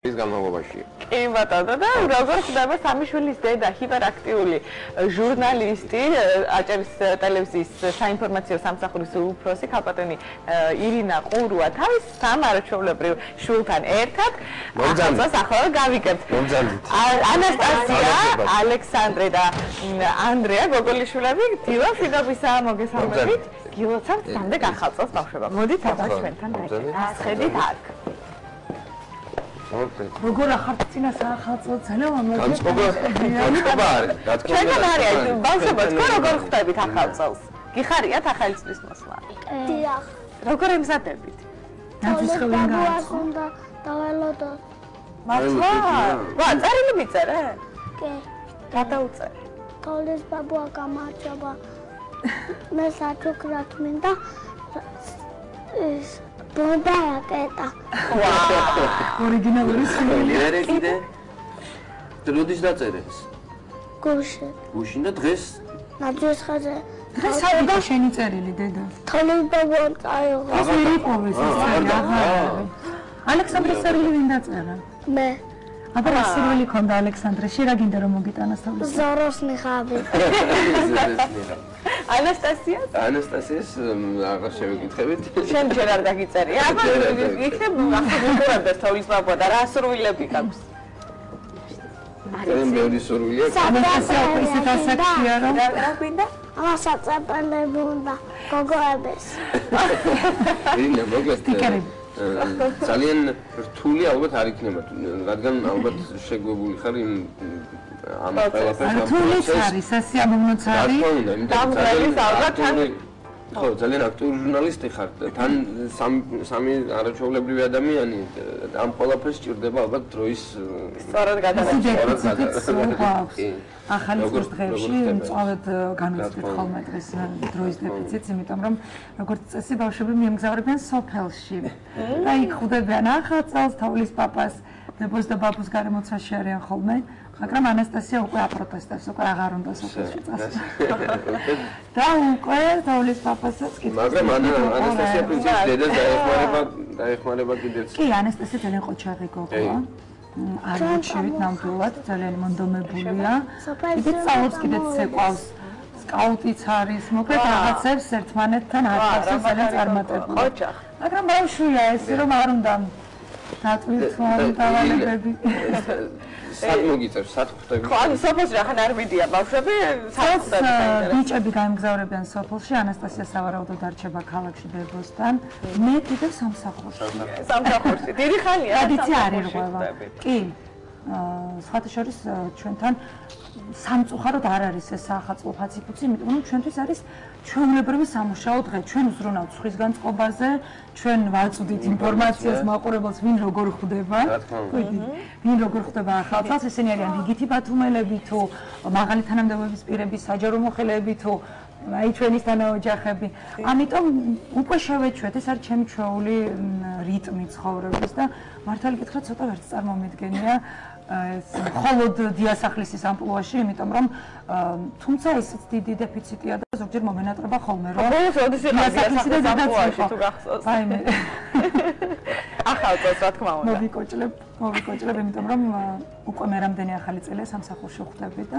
ის განმავლობაში. კი ბატონო და როგორ ხდება სამი შვილის დედა ჰიპერაქტიული ჟურნალისტი აჭარის ტელევიზიის საინფორმაციო სამსახურის უფროსი ქალბატონი ირინა ყურუა თავის სამარჩეულებრივ შვილთან ერთად ახალწელს ახლა გავიგებთ. ანასტასია, ალექსანდრე და ანდრეა გოგოლიშვილები დილა მშვიდობისა მოგესალმებით. გილოცავთ შემდეგ ახალწელს ბავშვებო. მოდით ახლა ჩვენთან დაიწყებთ აქ. როგორ ახართ წინა საახალწლო ძალიან განწყობა არის. ჩვენთან არის ბავშვებო, თქვენ როგორ ხვდებით ახალწელს? გიხარიათ ახალი წლის მოსვლა? დიახ. როგორ ემზადებით? ნაცისხოვენ გააცნდა დაველოდო. მართლა? ვა, წერილი მიწერე? კი. რა დაუწერე? თოლის ბაბუა გამარჯობა. მე საჩუქრად მინდა ბომბა აკეტა. ორიგინალური სული. ერე კიდე დროდის დაწერეს. გუშინ. გუშინ და დღეს ნაძვის ხაზე. დღეს საერთოდ შენი წერილი დედა. თოლის ბაბუა წაიღო. ეს ვერ იპოვეს ეს წერილი. ალექსანდრეს წერილი ვინ დაწერა? მე. აბა რა სურვილი ქონდა ალექსანდრე? შე რა გინდა რომ მოგიტანას თავის? ზოროს ნიხაბი. ანასტასიას აღარ შევეკითხებით. შენ ჯერ არ დაგიწერია? აბა იქნებ ახლა თოვლის ბაბუა და რა სურვილები გაქვს? ძალიან ბევრი სურვილია. ანასტასია ისეთ ასაკია რომ რა გვინდა? ამასაწეპელები უნდა გოგოების. ირინა მოგეს ძალიან რთული ალბათ არ იქნება, რადგან ალბათ შეგვებული ხარ იმ ამ ყველაფერს რთულიც არის, სასიამოვნოც არის. დამღერის ალბათ ხო, ძალიან აქტიური ჟურნალისტი ხარ. თან სამი არაჩვეულებრივი ადამიანი ამ ყველაფერს სჭირდება ალბათ დროის სწორად გადაჭრა. ახალი წლის დღეებში მწვავედ განვიცდით ხოლმე დღეს დროის დეფიციტს, იმიტომ რომ როგორც წესი ბავშვები მიემგზავრებიან სოფელში. და იქ ხვდებიან ახალწელს, თოვლის პაპას, დებოს და ბაბუს გარემოცვაში არიან ხოლმე. მაგრამ ანასტასია უკვე აპროტესტებს, უკვე აღარ უნდა სოფელში წასვლა. და უკვე თოვლის პაპასაც კითხავს. მაგრამ ანასტასია პრინციპს დედას დაეხმარება კიდეც. კი, ანასტასია ძალიან ყოჩაღი გოგოა. არ მოჩივით ნამდვილად, ძალიან მონდომებულია. კიდეც სწავლობს, კიდეც ცეკვავს. სკაუტიც არის, მოკლედ რაღაცებს ერთმანეთთან აკეთებს ძალიან წარმატებული. ყოჩაღ. მაგრამ ბავშვია ეს რომ არ უნდა დაწვით დავალებები. სად მოგიწევს, სად ხვდები? ხო, ანუ სოფელში ახლა არ მიდიან ბავშვები, საერთოდ ბიჭები გაემგზავრებიან სოფელში, ანასტასია სავარაუდოდ არჩება ქალაქში დებოსთან. მე კიდევ სამსახურში. სამსახურში. დიდი ხანია ტრადიცია არ ირღვევა. კი. სხვათა შორის ჩვენთან სამწუხაროდ არ არის ეს საახალწლო ფაციფუცი, იმიტომ რომ ჩვენთვის არის ჩვეულებრივი სამუშაო დღე. ჩვენ ვზრუნავთ სხვისგან წყობაზე, ჩვენ ვაწვდით ინფორმაციას მაყურებელს, ვინ როგორ ხვდება. ვინ როგორ ხვდება ახალწელს, ესენი არიან რიგითი ბათუმელები თუ მაღალი თანამდებობის პირები, საჯარო მოხელეები თუ აი ჩვენის თანაოჯახები. ამიტომ უკვე შევეჩვეთ, ეს არის ჩემი ჩვეული რიტმი ცხოვრების და მართალი გითხრათ, ცოტა ვერც წარმომიდგენია ეს მხოლოდ დიასახლისის ამპლუაში, იმიტომ რომ თუმცა ისიც დიდი დეფიციტია და ზოგჯერ მომენატრება ხოლმე, რომ დიასახლისის ამპლუაში თუ გახსოვს. აი მე ახალწელს რა თქმა უნდა. მოვიკოჭლებ, იმიტომ რომ უკვე მე რამდენი ახალი წელია სამსახურში ხვდები და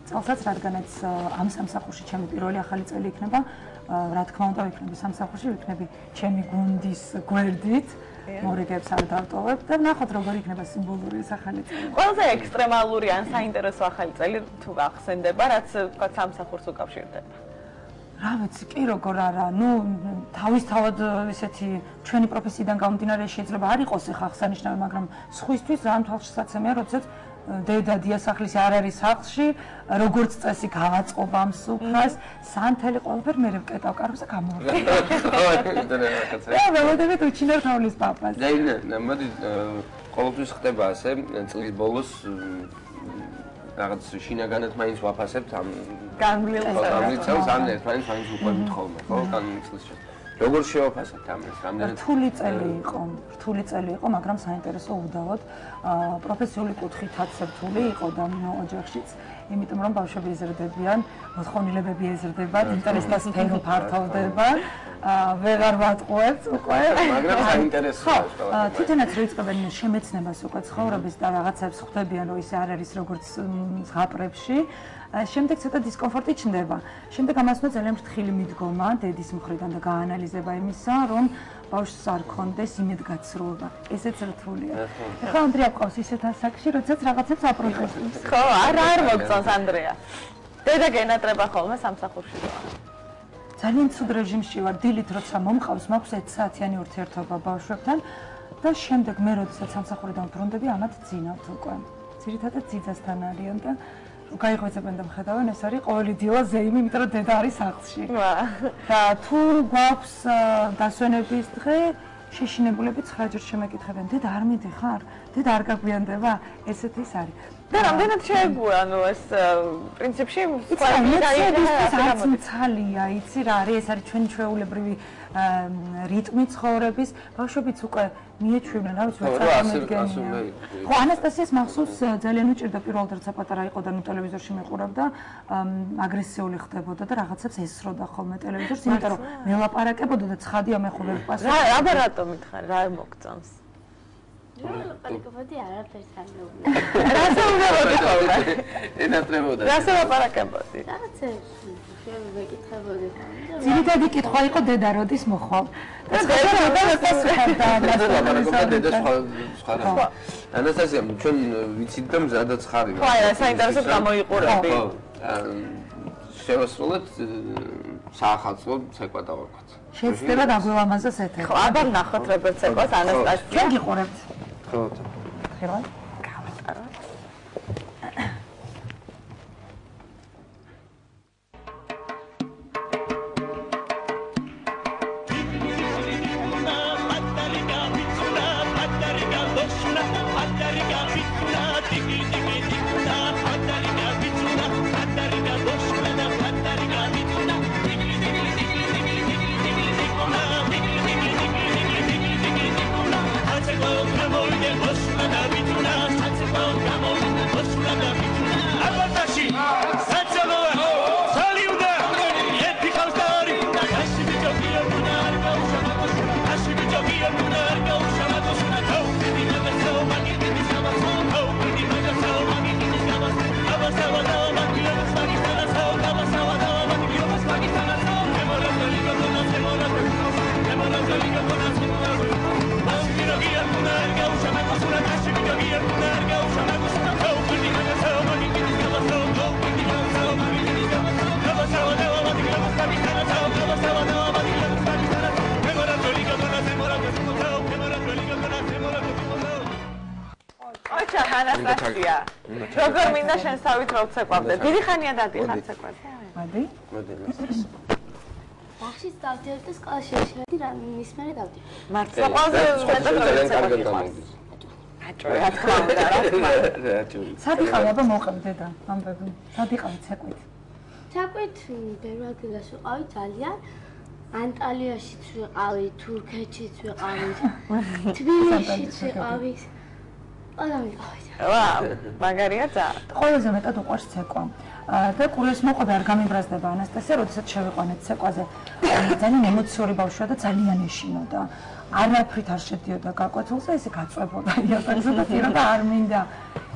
წელსაც რადგანაც ამ სამსახურში ჩემი პირველი ახალი წელი იქნება, რა თქმა უნდა ვიქნები სამსახურში, ვიქნები ჩემი გუნდის გვერდით. მორიგებს არ დავტოვებ და ნახოთ როგორ იქნება სიმბოლური ეს ახალი წელი. ყველაზე ექსტრემალური ან საინტერესო ახალი წელი თუ გახსენდება, რაც თქვა სამსახურს უკავშირდება. რა ვიცი, კი როგორ არა, ნუ თავისთავად ესეთი ჩვენი პროფესიიდან გამომდინარე შეიძლება არ იყოს ახლა აღსანიშნავი, მაგრამ სხვისთვის რა თვალსაჩინოა, როდესაც დედა დიასახლისი არ არის სახლში, როგორც წესი გავაწყობა ამ სუფრას, სანთელი ყველაფერი მე ვკეტავ კარგს და გამოვიდა. და მოვედებით უჩინარ თოვლის პაპას. და მოდი ყოველთვის ხდება ასე, წლის ბოლოს რაღაც შინაგანად მაინც ვაფასებთ ამ განვლილ წელს ან ერთმანეთს მაინც უყვებით ხოლმე, ხო, განვიცილს. როგორ შევაფასებთ ამას? რამდენად რთული წელი იყო, მაგრამ საინტერესო უდავოდ პროფესიული კუთხითაც რთული იყო და ოჯახშიც, იმიტომ რომ ბავშვები იზრდებიან, მოთხოვნილებები ეზრდებათ, ინტერესთა სფერო ფართოვდება, ვეღარ ვატყუებთ უკვე, მაგრამ საინტერესოა. თვითონაც რო იწყებენ შემეცნებას უკვე ცხოვრების და რაღაცებს ხვდებიან, რომ ის არ არის როგორც ზღაპრებში. შემდეგ ცოტა დისკომფორტი ჩნდება. შემდეგ ამას უნდა ძალიან ფრთხილი მიდგომა დედის მხრიდან და გაანალიზება იმისა, რომ ბავშვს არ ქონდეს იმედგაცრუება. ესეც რთულია. ახლა ანდრია ყავს ისეთ ასაკში, როდესაც რაღაცებს აპროტესტებს. ხო, არ მოგწონს ანდრია. დედა გენატრება ხოლმე სამსახურში ვარ. ძალიან ცუდ რეჟიმში ვარ, დილით როცა მომყავს, მაქვს 1 საათიანი ურთიერთობა ბავშვებთან და შემდეგ მე როდესაც სამსახურიდან ვბრუნდები, ამათ ძინავთ უკვე. ძირითადად ძიძასთან არიან და გაიღვეძებენ და მხედავენ, ეს არის ყოველი დილა ზეიმი, იმიტომ რომ დედა არის სახლში. და თუ გვაქვს დასვენების დღე, შეშინებულები 9 ჯერ შემეკითხებენ, დედა არ მიდიხარ? დედა არ გაგვიანდება? ესეთ ის არის. და რამდენად შეეგუა, ანუ ეს პრინციპში არც მცალია, იცი რა არის, ეს არის ჩვენი ჩვეულებრივი რიტმი ცხოვრების, ბავშვებიც უკვე მიეჩვევენ, რა ვიცი, წარმოიდგენია. ხო, ანასტასიას მახსოვს ძალიან უჭირდა პირველად რაც პატარა იყო და ნუ ტელევიზორში მეყურავდა, აგრესიული ხდებოდა და რაღაცებს ესროდა ხოლმე ტელევიზორს, იმიტომ რომ მელაპარაკებოდა და ცხადია მეხულებ პასუხი. აბა რატომ მითხარ, რა მოგწონს? ლაპარაკობდი არაფერს არ მეუბნე. რასა უნებოდი ხოლმე? ენატრებოდა. რასა ლაპარაკებოდი? რაღაცებს ვეკითხებოდი. ძირითადი კითხვა იყო დედა როდის მოხვალ. ანასტასია, ჩვენ ვიცით და მზადაც ხარი. ხო, აი, საინტერესოდ გამოიყურები. ხო. შევასრულეთ საახალწლო ცეკვა დავაკვეთ. შეიძლება დაგველამაზოს ეთერი. ხო, აბა ნახოთ როგორ ცეკვას ანასტასია. ჩვენ გიყურებთ. ხო. ხება? გავატარო. ანასტასია, როგორ მინდა შენ სავით რო ცეკვავდე? დიდი ხანია დადიხარ ცეკვაზე? მოდი. ბავშვის დავდივარ და სკოლაში შევედი რა მის მერე დავდივარ. მართლა ყველაზე მეტად ძალიან კარგად გამოდის. აჭო, რა თქმა უნდა, რა თქმა უნდა. სად იყავი აბა მოყევი დედა ამბები? სად იყავი ცეკვით? ცეკვით ბევრ ადგილას ვიყავი ძალიან. ანტალიაში ვიყავი, თურქეთშიც ვიყავი, თბილისშიც ვიყავი. ვა, მაგარია ძალიან. ყველაზე მეტად უყვარს ცეკვა. და კურიოს მოყვება არ გამიბრაზდება ანასტასია, როდესაც შევიყვანეთ ცეკვაზე. ძალიან ემოციური ბავშვია და ძალიან ეშინოდა. არაფრით არ შედიოდა გაკვეთილზე, ესე გაწვებოდა იაფეთზე და თიროდა არ მინდა.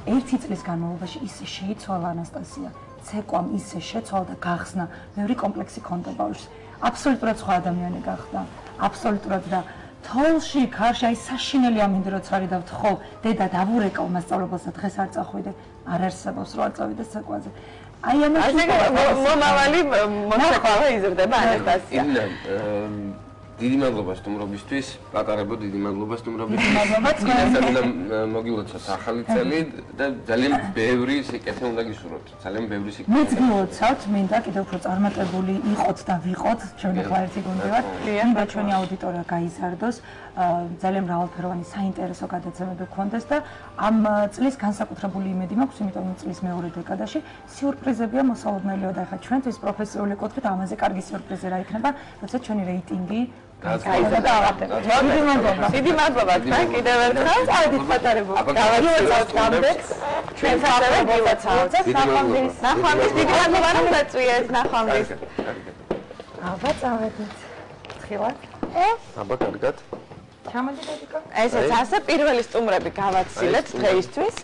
1 წლის განმავლობაში ისე შეიცვალა ანასტასია. ცეკვამ ისე შეცვალა და გახსნა. ბევრი კომპლექსი ჰქონდა ბავშვს. აბსოლუტურად სხვა ადამიანი გახდა. აბსოლუტურად და თოლში, ქარში, აი საშინელი ამინდი როც არის და ვთხოვ, დედა დავურეკავ მასწავლებელს და დღეს არ წახვიდე, არ არსებობს რო არ წავიდე ცეკვაზე. აი ამაში მომავალი მოსაყავა იზრდება ანასტასია. დიდი მადლობა სტუმრობისთვის, პატარებო დიდი მადლობა სტუმრობისთვის. მადლობა ძალიან მოგილოცავთ ახალი წელი და ძალიან ბევრი სიკეთე უნდა გისურვოთ. ძალიან ბევრი სიკეთე. მეც გილოცავთ, მინდა კიდევ უფრო წარმატებული იყოთ და ვიყოთ, ჩვენ ახლა ერთი გუნდი ვართ. მინდა ჩვენი აუდიტორია გაიზარდოს, ძალიან მრავალფეროვანი საინტერესო გადაცემები გქონდეს და ამ წლის განსაკუთრებული იმედი მაქვს, იმიტომ რომ წლის მეორე დეკადაში სიურპრიზებია მოსალოდნელიო და ახლა ჩვენთვის პროფესიული კუთხით ამაზე კარგი სიურპრიზი რა იქნება, როცა ჩვენი რეიტინგი დიდი მადლობა თქვენ კიდევ ერთხელ. წავედით პატარებო. გავაცილოთ გამდეც. ჩვენ საერთოდ მივაცავთ. ნახვამდის დიდი მადლობა რომ დაწვიეთ ნახვამდის. აბა წავედით. თხილად. აბა კარგად. ჩამოდი დედიკო. ესეც ასე პირველი სტუმრები გავაცილეთ დღეისთვის.